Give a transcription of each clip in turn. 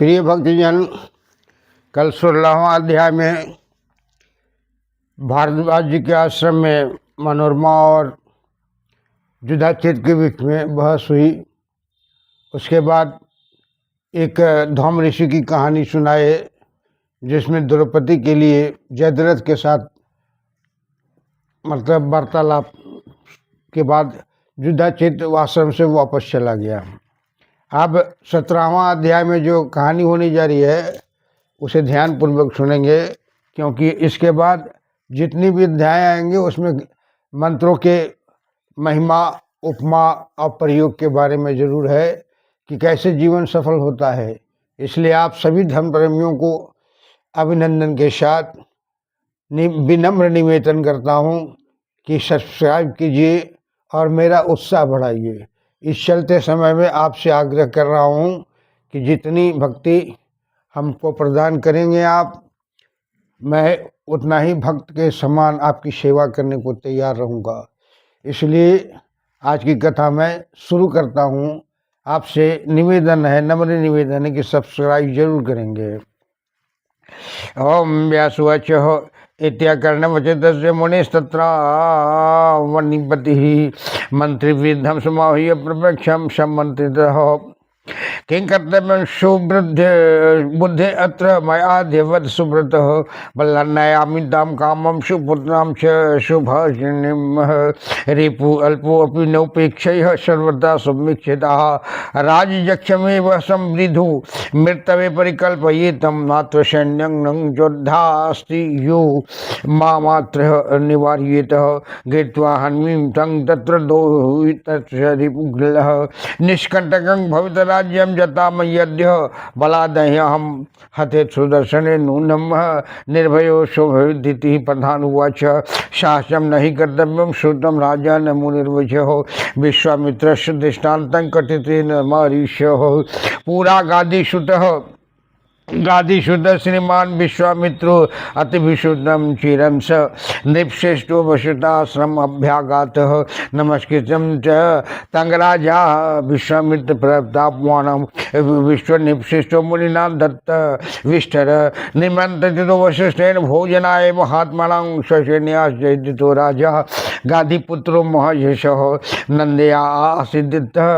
प्रिय भक्तजन, कल 16वां अध्याय में भारद्वाज जी के आश्रम में मनोरमा और युधिष्ठिर के बीच में बहस हुई। उसके बाद एक धौम ऋषि की कहानी सुनाए, जिसमें द्रौपदी के लिए जयद्रथ के साथ मतलब वार्तालाप के बाद युधिष्ठिर आश्रम से वापस चला गया। अब 17वां अध्याय में जो कहानी होने जा रही है उसे ध्यानपूर्वक सुनेंगे, क्योंकि इसके बाद जितनी भी अध्याय आएंगे उसमें मंत्रों के महिमा, उपमा और प्रयोग के बारे में ज़रूर है कि कैसे जीवन सफल होता है। इसलिए आप सभी धर्म प्रेमियों को अभिनंदन के साथ विनम्र निवेदन करता हूँ कि सब्सक्राइब कीजिए और मेरा उत्साह बढ़ाइए। इस चलते समय में आपसे आग्रह कर रहा हूँ कि जितनी भक्ति हमको प्रदान करेंगे आप, मैं उतना ही भक्त के समान आपकी सेवा करने को तैयार रहूँगा। इसलिए आज की कथा मैं शुरू करता हूँ। आपसे निवेदन है, नम्र निवेदन है कि सब्सक्राइब जरूर करेंगे। ओम व्यासुवाच इत्याकर्णवचितस्य मुनिस्तत्र वनिपतिः मंत्रिविद्धं समाह्य प्रपक्षं सम्मन्त्रितः किं कर्तव्यं सुवृद्धे बुद्धे अत्र मयाद्यवत् सुब्रतः बल्लन्नयामि तां कामं सुपुत्रां च शुभाशिनीं रिपु अल्पोऽपि नोपेक्षयः सर्वदा समीक्षिताः राजयक्षमेव समृद्धो मृतवे परिकल्पयेतं नात्र सैन्यं न योद्धास्ति यो मामात्रः निवार्येतः गृहीत्वा हन्मीं तं तत्र दोहितस्य रिपुग्लः निष्कण्टकं भवितराज्यं जताम यद्य बलादह्यहं हते सुदर्शने नूनं निर्भयो शोभयदिति प्रधानुवाच शास्त्रं न हि कर्तव्यं श्रुतं राजा न मुनिर्वचः विश्वामित्रस्य दृष्टान्तं कथितेन महर्षयः पुरा गादिश्रुत श्रीमान विश्वामित्रो अतिविशुद्धं चिरं स नृपश्रेष्ठो वसुताश्रम अभ्यागातः नमस्कृतं च तंगराजा विश्वामित्र प्रतापवानं विश्वनृपश्रेष्ठो मुनिना दत्त विष्ठर निमन्त्रितो वसिष्ठेन भोजनाय महात्मनां ससेन्याश्चैदितो राजा गाधिपुत्रो महयशः नन्दया आसीदितः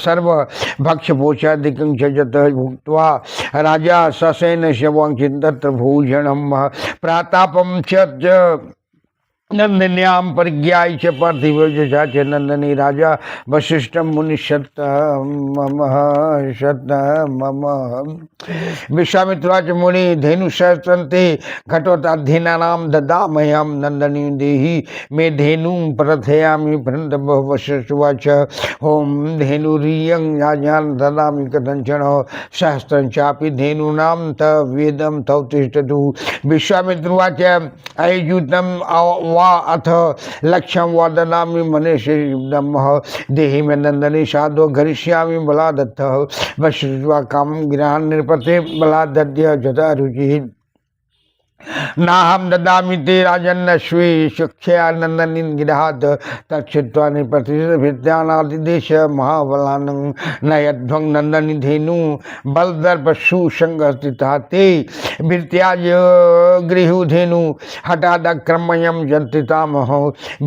सर्वभक्ष्यभोज्यादिकं च यतः भुक्त्वा राजा ससेन शवंचिन्तत्र भूषणं प्रातापं च नंदन्याम परिज्ञाय च पार्थिवजा च नंदनी राजा वशिष्ठं मुनिशत मम विश्वामित्राच मुनि धेनुसहस्रन्ते घटोताधीनानां ददामह्यं नंदनी देहि मे धेनुं प्रथयामि भृन्दभः वशिष्ठवाच ओम धेनुरियं याज्ञां ददामि कथञ्चन सहस्रं चापि धेनूनां तवेदं तौ तिष्ठतु विश्वामित्रवाच अयुतं अथ लक्ष्यं वा ददामि मनीषिदं देहि मे नंदनी साधो घरिष्यामि बलादत्तः वशिष्ठा कामं गृहान् नृपते बलादद्य जता रुचिः नाहं ददामि ते राजन्नश्वे सुख्या नंदनी गृहात् तच्छ्रुत्वा नृपतिर्भिद्यानादिदेश महाबलानं न यद्भं नंदनी धेनु बलदर्पशु संगस्थिता ते भृत्याज गृहु धेनु हठादक्रमयं जन्तितामह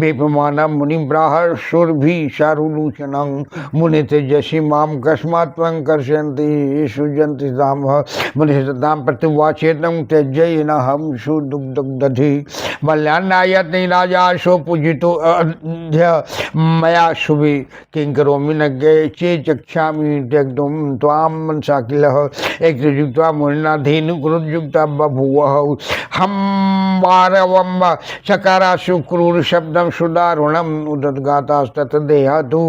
वेपमानं मुनिब्राह शूर्भि शारुलूचनं मुनि तेजसि मां कस्मात् त्वं कर्षयन्ति सुजन्तितामह मुनिसतां प्रतिवाचेतं त्यज्येनहं सुदुग्धि बल्यान्नायति राजाशो पूजितो अद्य मया शुभि किं करोमि न गये चे चक्षामि त्यक्तुं त्वां मनसा किलः एकजुक्त्वा मुनिना धेनुक्रोधयुक्ता बभूवः हम वारवं चकाराशु क्रूर शब्दं सुदारुणम् उदद्गातास्तत देहातु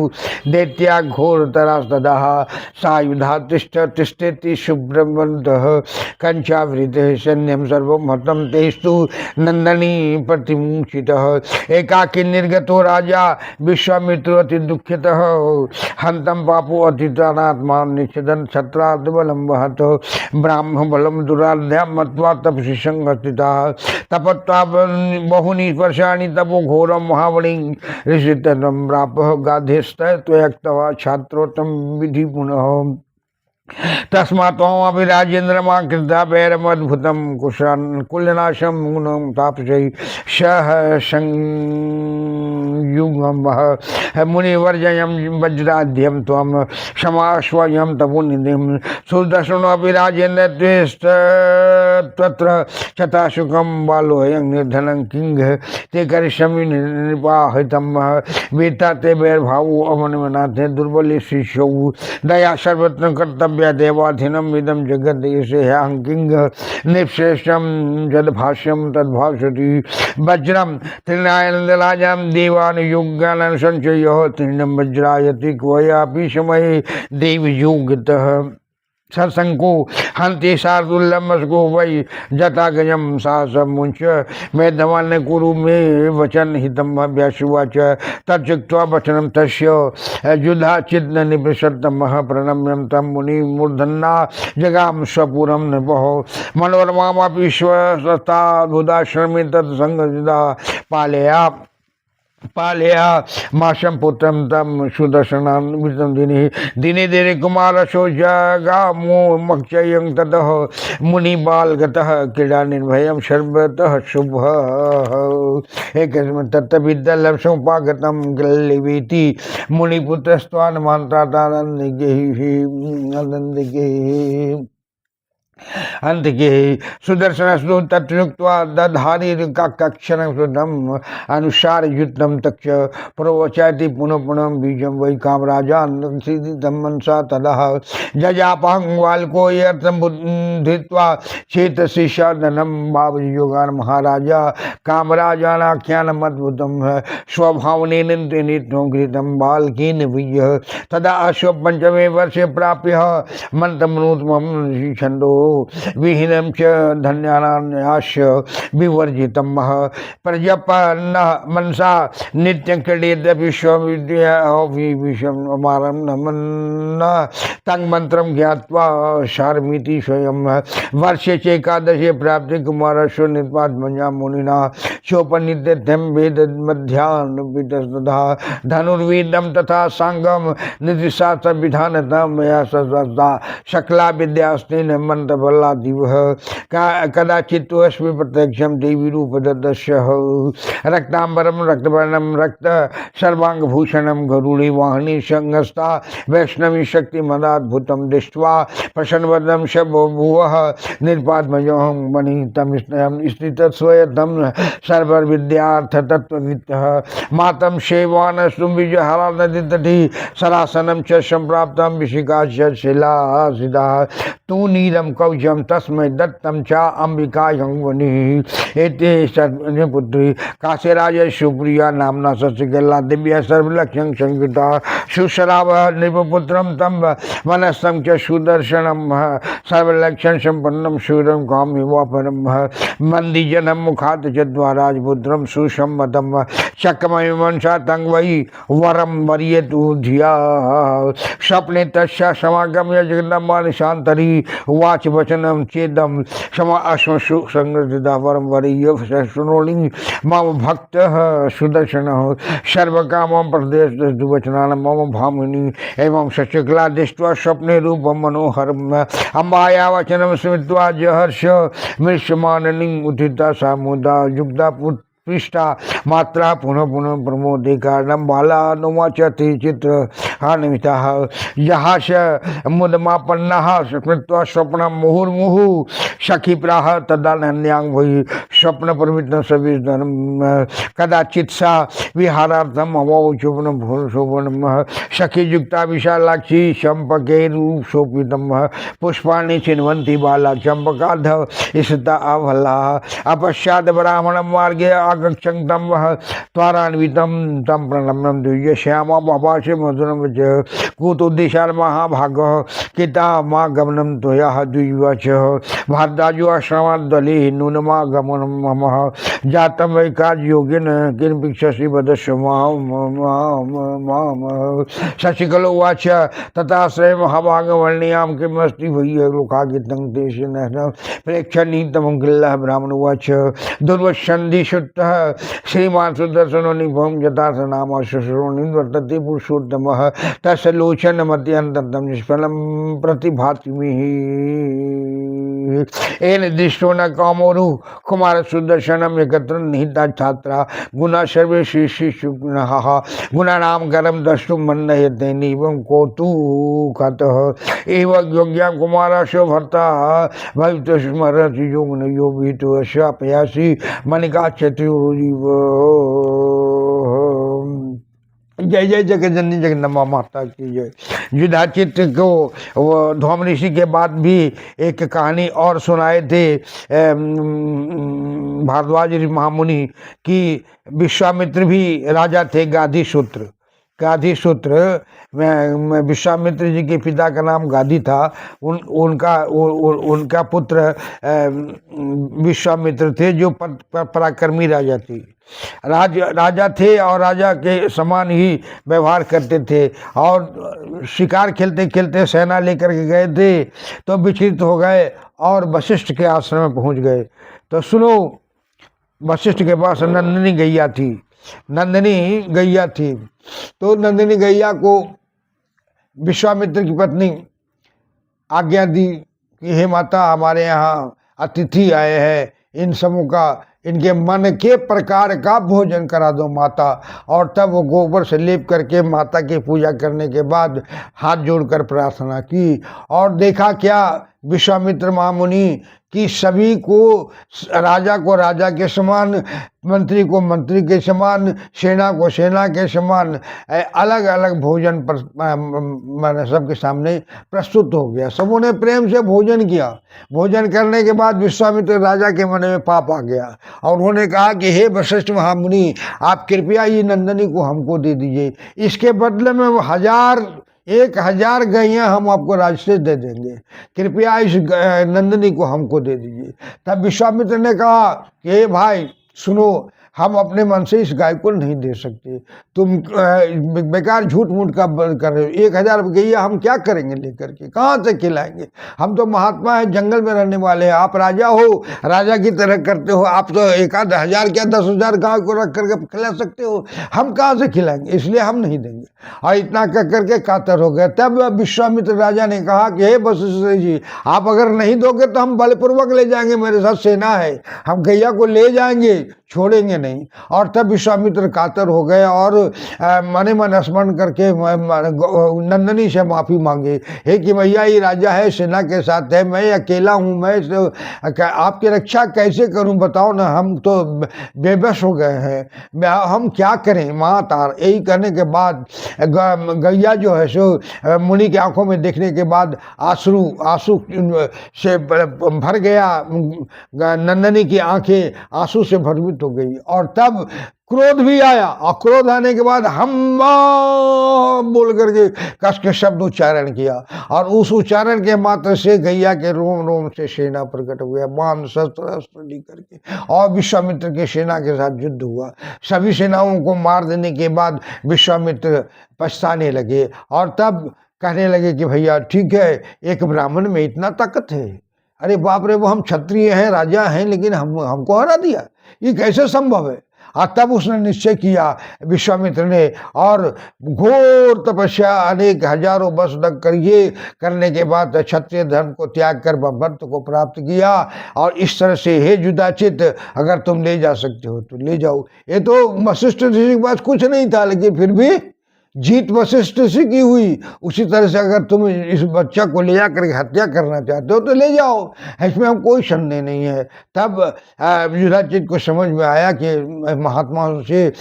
दैत्या घोरतरास्तदः सायुधा तिष्ठेति शुभ्रवन्तः कञ्चावृतः सैन्यं सर्वं हतं तेस्तु नंदनी प्रतिमुचितः एकाकी निर्गतो राजा विश्वामित्रो अति दुःखितः हन्तं पापो अतितानात्मा निषदन् छत्रात् बलं वहत ब्राह्म बलं दुराध्यां मत्वा तपसि संगतिताः तपत्वा बहुनि वर्षाणि तपो घोरं महाबलिं ऋषितनं प्रापः गाधिस्तः त्वयक्तवा छात्रोत्तम विधि पुनः तस्मात्त्वमपि राजेन्द्रमा कृतापैरमद्भुतं कुलनाशं गुणं तापसै सह संयुगमः मुनिवर्जयं वज्राद्यं त्वं क्षमाश्वयं तपोनिधिं सुदर्शनोऽपि राजेन्द्रत्वत्र शताशुकं बालोऽयं निर्धनं किङ्ग ते करिष्यमि निर्वाहितं वेत्ता ते वैर्भावो अवनमनाथे दुर्बले शिष्यौ दया सर्वत्र कर्तव्य देवाधीनम इदम जगत देशे अंकिंग निःशेषम जदभाष्यम तद्भाषति वज्रम त्रिनायनराजम देवानुयुगान संचय तृणम वज्रायति क्वयापि समय देवयुगतः सत्संको हंति शार्दुल्लमस्को वै जतागजम सासमुंच मेधवान कुरु मे वचन हितम व्यासुवाच तच्चुक्त्वा वचनम तस्य युधाचिन्न निपृषत्तमः प्रणम्यं तं मुनि मूर्धन्ना जगाम स्वपुरं नृपः मनोरमामपि स्वस्ताद्भुताश्रमे तत्संगदा पालया माशं पुत्रं तं सुदर्शनान्वितं दिने दिने कुमारसो जगामो मक्षयं ततः मुनिबालगतः क्रीडा निर्भयं सर्वतः शुभः एकस्मिन् तत्तविद्यालयं समुपागतं गल्लिवेति मुनिपुत्रस्त्वान्मन्त्रादानन्दिके अंत के सुदर्शन तत्वा दधारी कक्षण शुद्धम अनुसार युद्धम तक्ष प्रवचाति पुनः पुनः बीजम वै कामराजान मनसा तदा जजापहं वाल्को यत्वा चेत शिष्यादनम भावयोगान महाराजा कामराजानाख्यानम अद्भुतम स्वभावनेन नित्यं बालकेन विय तदा अश्व पंचमे वर्षे प्राप्य मंत्रमनोत्तमं छंदो विहीनं च धन्यानान्यास्य विवर्जितं प्रजपन्न मनसा नित्यं क्रीडेत विश्वविद्यामारं नमन्न तं मंत्रं ज्ञात्वा शार्मिति स्वयं वर्षे चैकादशे प्राप्ति कुमारस्य नित्वात्मजा मुनिना चोपनित्यं वेद मध्यान्वितस्तथा धनुर्वेदं तथा सांगम नीतिशास्त्र विधानतं मया सदा शकला विद्यास्तेन मंत्रबला दिवः कदाचित् अस्मि प्रत्यक्षं देवी रूपदस्य रक्तांबरं रक्तवर्णं रक्त सर्वांगभूषणं गरुड़े वाहने संगस्ता वैष्णवी शक्तिमदाद्भुतं दृष्ट्वा प्रसन्नवदनं स बभूवः निरुपात्मजोऽहं मणितं स्थितस्वयं सर्वविद्यार्थतत्त्ववित्तः मातं सेवानस्तुं विजयहरा नदीतटी सरासनं च सम्प्राप्तं विशिकाश्च शिलासिता तू नीलम कवचम तस्मै दत्तम चा अंबिकायं वनि एते पुत्री काशीराज सुप्रिया नामना सचिकला दिव्या सर्वलक्ष्यं संकृता सुशराव नृपपुत्रं तम वनस्थं च सुदर्शनं सर्वलक्ष्यं संपन्नं शूरं कामिवापरं मन्दिजनं मुखात् च द्वाराजपुत्रं सुसम्मतं चक्रमयमंसा तं वै वरं वरीयतु धिया स्वप्ने तस्य समागम्य जगदम्बा निशान्तरी वाच वचनम चेदम क्षमा अश्मशु संगृता वरम वरीय शृणोणि मम भक्त सुदर्शन सर्वकामं प्रदेश दुवचनान मम भामिनी एवं शशिकला दृष्ट्वा स्वप्ने रूपं मनोहरम अम्बाया वचनम स्मृत्वा जहर्ष मृष्यमाननी उदिता सामुदा युक्ता पृष्ठा मात्रा पुनः पुनः प्रमोदे कारणं बाला नुवाचति चित्र हानिमितः यः स मुदमापन्नः स्मृत्वा स्वप्नं मुहुर्मुहुः सखी प्राह तदा नन्यां वै स्वप्नप्रवृत्तं सविधनं कदाचित् सा विहारार्थम् अवौचुपनं शोभनं सखीयुक्ता विशालाक्षी चम्पकैरुशोभितं पुष्पाणि चिन्वन्ति बाला चम्पकाध स्थिता अभला अपश्चात् ब्राह्मणं मार्गे आगच्छन्तं त्वरान्वितं तं प्रणम्यं द्विज श्यामा पापाशे मधुरं च कुतोद्दिशाल महाभागः कितामागमनं त्वया द्विवच भारद्वाजो आश्रमाद्दले नूनमागमनं मम जातं वै कार्ययोगेन किं भिक्षसि वदस्व मां शशिकलो उवाच तथाश्रय महाभागवर्ण्यां किमस्ति वै लोकागितं तेषु न प्रेक्षणीतमं किल्लः ब्राह्मण उवाच दुर्वसन्धिषुत्तः श्रीमान् सुदर्शनो निभं यथार्थनाम शश्रोणि वर्तते पुरुषोत्तमः तसलोचन मत्यंतम निष्फलम प्रतिभाति एन दृष्टो न कामोरु कुमार सुदर्शनम एकत्र निहिता छात्रा गुना सर्वे शिशि गुणा नाम करम द्रष्टुम मन एवं कौतुकतः एवं योग्या कुमार शो भर्ता भवित स्मरति योग न योगित अश्यापयासी मनिका चतुर्जीव। जय जय जगजननी जगदम्बा माता की जय। युधाचित को धौम ऋषि के बाद भी एक कहानी और सुनाए थे भारद्वाज महामुनि की। विश्वामित्र भी राजा थे, गाधी सूत्र विश्वामित्र जी के पिता का नाम गाधी था। उनका पुत्र विश्वामित्र थे जो पराक्रमी राजा थे, राजा थे और राजा के समान ही व्यवहार करते थे। और शिकार खेलते खेलते सेना लेकर के गए थे तो विचलित हो गए और वशिष्ठ के आश्रम में पहुंच गए। तो सुनो, वशिष्ठ के पास नंदिनी गैया थी। तो नंदिनी गैया को विश्वामित्र की पत्नी आज्ञा दी कि हे माता, हमारे यहाँ अतिथि आए हैं, इन समूह का, इनके मन के प्रकार का भोजन करा दो माता। और तब वो गोबर से लेप करके माता की पूजा करने के बाद हाथ जोड़कर प्रार्थना की। और देखा क्या, विश्वामित्र महामुनि कि सभी को राजा के समान, मंत्री को मंत्री के समान, सेना को सेना के समान अलग अलग भोजन पर सबके सामने प्रस्तुत हो गया। सबों ने प्रेम से भोजन किया। भोजन करने के बाद विश्वामित्र राजा के मन में पाप आ गया और उन्होंने कहा कि हे वशिष्ठ महामुनि, आप कृपया ये नंदिनी को हमको दे दीजिए, इसके बदले में 1000 गैयाँ हम आपको राजस्व दे देंगे, कृपया इस नंदिनी को हमको दे दीजिए। तब विश्वामित्र ने कहा कि हे भाई सुनो, हम अपने मन से इस गाय को नहीं दे सकते, तुम बेकार झूठ मूठ का कर रहे हो। 1000 गैया हम क्या करेंगे लेकर के, कहाँ से खिलाएंगे? हम तो महात्मा हैं, जंगल में रहने वाले हैं, आप राजा हो, राजा की तरह करते हो, आप तो 1000 क्या 10,000 गाय को रख करके खिला सकते हो, हम कहाँ से खिलाएंगे, इसलिए हम नहीं देंगे। और इतना कर करके कातर हो गए। तब विश्वामित्र राजा ने कहा कि हे वशिष्ठ जी, आप अगर नहीं दोगे तो हम बलपूर्वक ले जाएंगे, मेरे साथ सेना है, हम गैया को ले जाएंगे, छोड़ेंगे नहीं। और तब विश्वामित्र कातर हो गए और मने मन स्मरण करके नंदिनी से माफी मांगे, हे कि भैया ये राजा है, सेना के साथ है, मैं अकेला हूँ, मैं आपकी रक्षा कैसे करूँ बताओ ना, हम तो बेबस हो गए हैं, हम क्या करें माँ तार। यही कहने के बाद गैया जो है सो मुनि की आंखों में देखने के बाद आंसू से भर गया, नंदिनी की आंखें आंसू से भरपूर हो गई। और तब क्रोध भी आया, और क्रोध आने के बाद हम बोल करके कस के शब्द उच्चारण किया, और उस उच्चारण के मात्र से गैया के रोम रोम से सेना प्रकट हो गया, बाण शस्त्र लेकर के, और विश्वामित्र के सेना के साथ युद्ध हुआ। सभी सेनाओं को मार देने के बाद विश्वामित्र पछताने लगे और तब कहने लगे कि भैया ठीक है, एक ब्राह्मण में इतना ताकत है, अरे बाप रे, वो हम क्षत्रिय हैं, राजा हैं, लेकिन हमको हरा दिया, ये कैसे संभव है? और तब उसने निश्चय किया विश्वामित्र ने, और घोर तपस्या अनेक हजारों वर्ष तक करिए, करने के बाद क्षत्रिय धर्म को त्याग कर ब्रह्मत्व को प्राप्त किया। और इस तरह से हे युधाचित, अगर तुम ले जा सकते हो तो ले जाओ। ये तो वशिष्ठ ऋषि के पास कुछ नहीं था, लेकिन फिर भी जीत वशिष्ठ से की हुई। उसी तरह से अगर तुम इस बच्चा को ले जाकर हत्या करना चाहते हो तो ले जाओ, इसमें हम कोई संदेह नहीं है। तब युधाचित को समझ में आया कि महात्माओं से,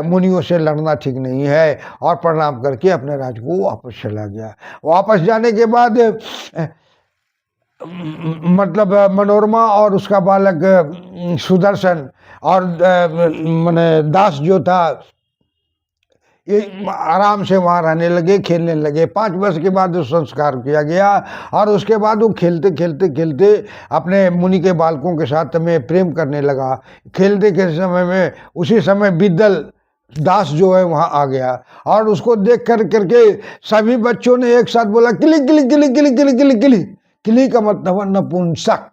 मुनियों से लड़ना ठीक नहीं है, और प्रणाम करके अपने राज्य को वापस चला गया। वापस जाने के बाद मतलब मनोरमा और उसका बालक सुदर्शन और मैंने दास जो था, ये आराम से वहाँ रहने लगे, खेलने लगे। 5 वर्ष के बाद संस्कार किया गया, और उसके बाद वो खेलते खेलते खेलते अपने मुनि के बालकों के साथ में प्रेम करने लगा। खेलते के समय में उसी समय बिद्दल दास जो है वहाँ आ गया, और उसको देख कर करके सभी बच्चों ने एक साथ बोला किली किली किली किली किली किली किली। किली का मतलब नपुंसक,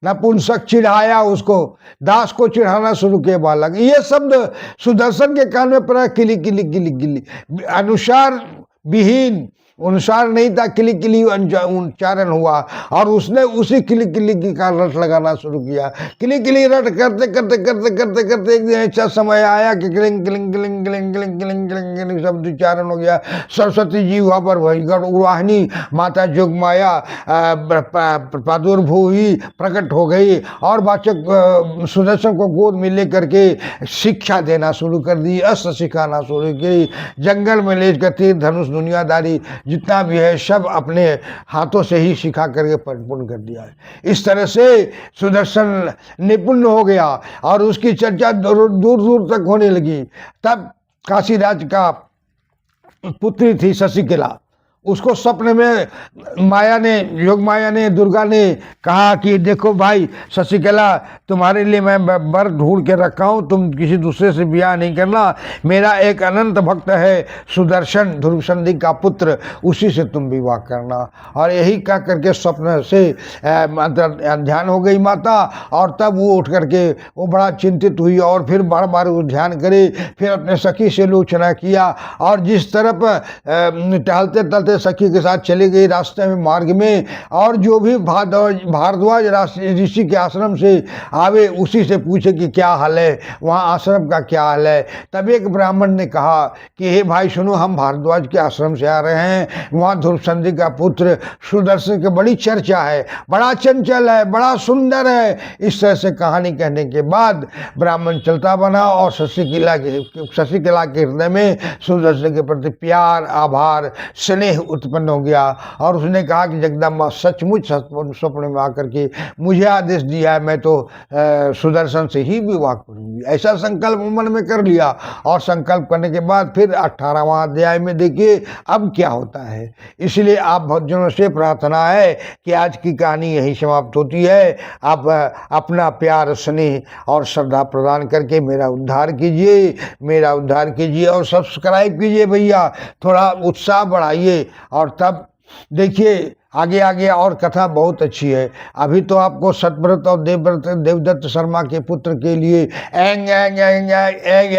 नपुंसक चिढ़ाया उसको, दास को चिढ़ाना शुरू किया बालक। ये शब्द सुदर्शन के कान में पड़ा, किली किली किली किली, अनुसार विहीन, अनुसार नहीं था, किली किली उच्चारण हुआ और उसने उसी किली किली की का रट लगाना शुरू किया। किली किली रट करते करते करते करते करते एक दिन ऐसा समय आया कि killing killing killing killing killing killing killing killing शब्द उच्चारण हो गया। सरस्वती जी वहाँ पर भयंकर उर्वाहिनी माता जोगमाया प्रादुर्भूत हुई, प्रकट हो गई और वाचक सुदर्शन को गोद में लेकर के शिक्षा देना शुरू कर दी, अस्त्र सिखाना शुरू की। जंगल में लेकर तीर धनुष दुनियादारी जितना भी है सब अपने हाथों से ही सिखा करके परिपूर्ण कर दिया है। इस तरह से सुदर्शन निपुण हो गया और उसकी चर्चा दूर दूर तक होने लगी। तब काशीराज का पुत्री थी शशिकला, उसको स्वप्न में माया ने, योग माया ने, दुर्गा ने कहा कि देखो भाई शशिकला, तुम्हारे लिए मैं वर ढूंढ के रखा हूँ, तुम किसी दूसरे से ब्याह नहीं करना, मेरा एक अनंत भक्त है सुदर्शन, ध्रुव संधि का पुत्र, उसी से तुम विवाह करना। और यही कह करके स्वप्न से ध्यान हो गई माता और तब वो उठ करके वो बड़ा चिंतित हुई और फिर बार बार वो ध्यान करे, फिर अपने सखी से लोचना किया और जिस तरफ टहलते टहलते सखी के साथ चली गई रास्ते में, मार्ग में, और जो भी भारद्वाज ऋषि के आश्रम से आवे उसी से पूछे कि क्या हाल है, वहाँ आश्रम का क्या हाल है। तब एक ब्राह्मण ने कहा कि हे भाई सुनो, हम भारद्वाज के आश्रम से आ रहे हैं, वहाँ ध्रुव संधि का पुत्र सुदर्शन की बड़ी चर्चा है, बड़ा चंचल है, बड़ा सुंदर है। इस तरह से कहानी कहने के बाद ब्राह्मण चलता बना और शशिकला के हृदय में सुदर्शन के प्रति प्यार, आभार, स्नेह उत्पन्न हो गया और उसने कहा कि जगदम्बा सचमुच स्वप्न में आकर के मुझे आदेश दिया है, मैं तो सुदर्शन से ही विवाह करूंगी। ऐसा संकल्प मन में कर लिया और संकल्प करने के बाद फिर 18वां अध्याय में देखिए अब क्या होता है। इसलिए आप भक्तजनों से प्रार्थना है कि आज की कहानी यही समाप्त होती है। आप अपना प्यार, स्नेह और श्रद्धा प्रदान करके मेरा उद्धार कीजिए और सब्सक्राइब कीजिए भैया, थोड़ा उत्साह बढ़ाइए। और तब देखिए आगे आगे और कथा बहुत अच्छी है। अभी तो आपको सतव्रत और देवदत्त शर्मा के पुत्र के लिए एंग एंग एंग एंग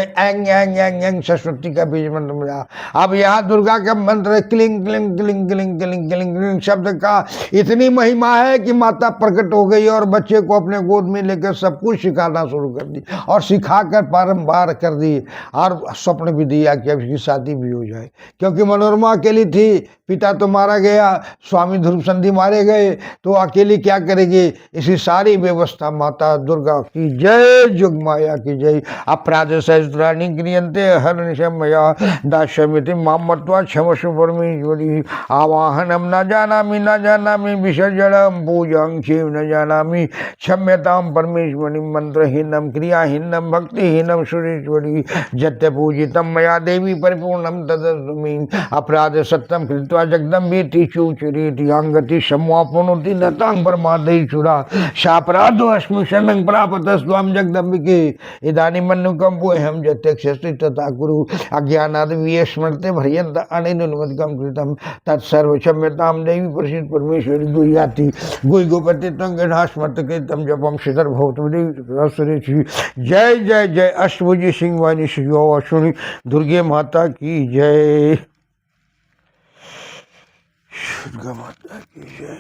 एंग एंग एंग सरस्वती का बीज मंत्र मिला। अब यहाँ दुर्गा का मंत्र है cling cling cling cling cling cling cling शब्द का इतनी महिमा है कि माता प्रकट हो गई और बच्चे को अपने गोद में लेकर सब कुछ सिखाना शुरू कर दी और सिखाकर बारंबार कर दी और स्वप्न भी दिया कि अब इसकी शादी भी हो जाए, क्योंकि मनोरमा अकेली थी, पिता तो मारा गया, स्वामी ध्रुव संधि मारे गए, तो अकेली क्या करेगी। इसी सारी व्यवस्था माता दुर्गा की जय, जोगमाया की जय। अपराध सहस्राणि क्रियन्ते हरनिशमया दास्यमिति मां मत्वा क्षमस्व परमेश्वरी। आवाहनम न जानामि विसर्जनम पूजं शिव न जानामि क्षम्यतां परमेश्वरी। मंत्रहीनम क्रियाहीनम भक्तिहीनम सुरेश्वरी। जत्य पूजितम मया देवी परिपूर्णम तदस्मि। अपराध सत्यम कृत्वा जगदम्बेति चुचुरीति अंगति समापनोति नतांग परमादेशुरा। शापराधो अस्मि शरणं प्रापतस्त्वां जगदम्बिके। इदानीं मन्युकम्पोऽहं यत्यक्षस्ति तथा कुरु। अज्ञानाद् विस्मृते भर्यन्त अनेनुन्मत्कं कृतं तत्सर्व क्षम्यतां देवी प्रसीद परमेश्वरी। गुह्याति गुह्य गोपति तं गणास्मत् कृतं जपं श्रीधर भवतु देवी। जय जय जय अष्टभुजी सिंह वाणी श्री दुर्गे माता की जय, दुर्गा माता की जय।